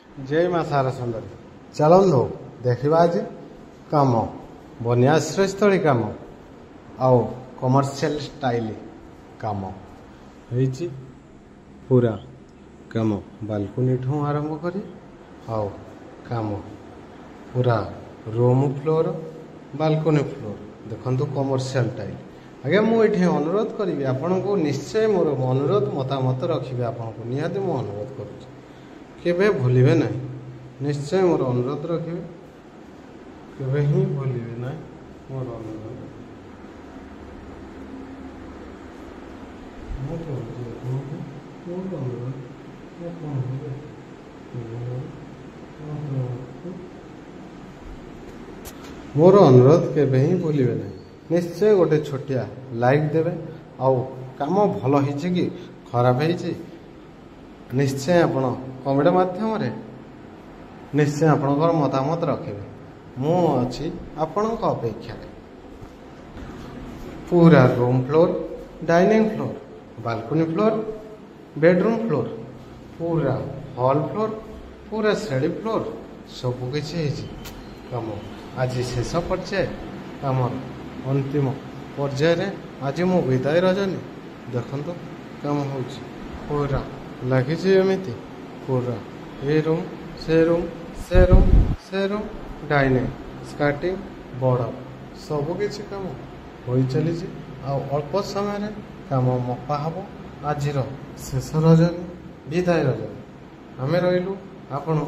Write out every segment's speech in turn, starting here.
जय माँ सारा सुंदरी चलु देखा आज कम बन्याश्रयस्थली कम आउ कमर्शियल स्टाइल कम पूरा कम बालकनी ठू आरंभ करी आउ कम पूरा रूम फ्लोर बालकनी फ्लोर देखो कमर्शियल टाइल आज्ञा मुझे अनुरोध करी आपण को निश्चय मोर अनुरोध मतामत रखिए आपण को निहाती मु अनुरोध करुवे भूलिए ना निश्चय मोर अनुरोध रखिए केवे ही भूलिए ना मोर अनुरोध मोर अनुरोध केवे ही भूलिए ना निश्चय गोटे छोटिया लाइक देवे आउ काम भल हो कि खराब है निश्चय आपण कमेंट माध्यम रे निश्चय आपणकर मतामत रखिए मु अच्छी आपण अपेक्षा पूरा room floor dining floor balcony floor bedroom floor पूरा हॉल फ्लोर पूरा शेडी फ्लोर सबकि कम आज शेष पर्याय कम अंतिम पर्याय आज मो विदाय रजनी देखो कम हो पूरा लगी एमती पूरा ए रूम से रूम से रूम से रूम डाइनिंग स्कार्टिंग बड़ सबकि कम हो चली अल्प समय कम मपा हम आज शेष रजनी विदाय रजनी आम रही आपण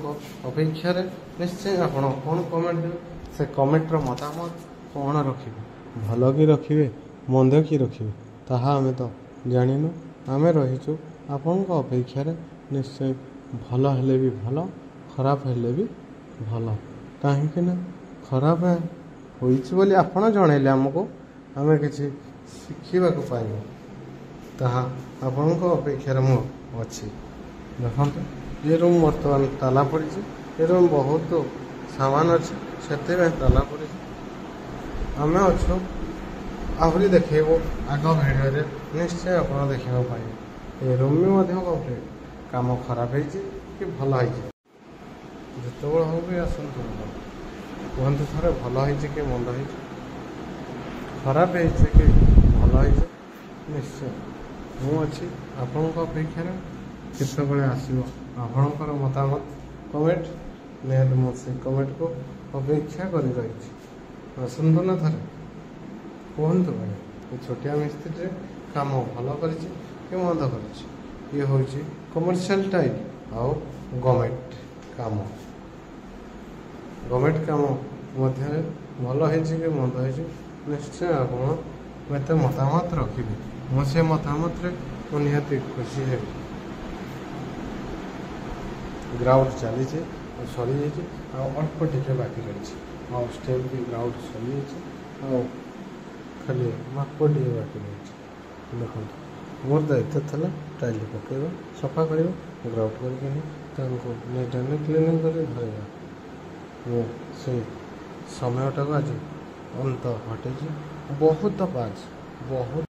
अपेक्षा निश्चय आपण कौन कमेंट देवे से कमेंटर मतामत कौन रखिए भल कि रखिए मंद कि रखिए ताहा आमे तो जानिनु आम रहीचु आपण अपेक्षा निश्चय भल हेले भी भल खराब हेले भी भल कहीं खराब होली आपण जनइले आमको आम किसी शिखा पाइबु ताहा आपण अपेक्षा मु अच्छी देखो ये रूम बर्तमान ताला पड़ी ये रूम बहुत सामान अच्छे से ताला पड़ी आम अच्छु आहरी देखो आग भिडियो निश्चय आप देखा पाइबे ये रूम भी कम्प्लीट काम खराब है कि भल है जिते हो भी आसतु कहतु थे भल है कि मंद है खराब है कि भल है निश्चय मुझे आपण अपेक्षा केतबे आसो आपणकर मतामत कमेंट निहत मुझे कमेंट को अपेक्षा कर रही आसतु ना थे कहतु भाई ये छोटिया मिस्त्री काम भल कर मंद कर ये हूँ कमर्शियल टाइल आउ गवर्नमेंट काम मध्य भल है कि मंद है निश्चय आप मत मतामत रखिए मुझे मतामत निहाती खुशी है ग्राउंड चली सरी जाइए अल्प टे बाकी रही आ स्टेप भी ग्राउंड सरी जाइए खाली माप टे बाकी रही देखो मोर दायित्व था टाइल पकेबा सफा कर ग्राउंड करके क्लीनिंग कर धरवा वो से समयटा आज अंत हटे बहुत बाज बहुत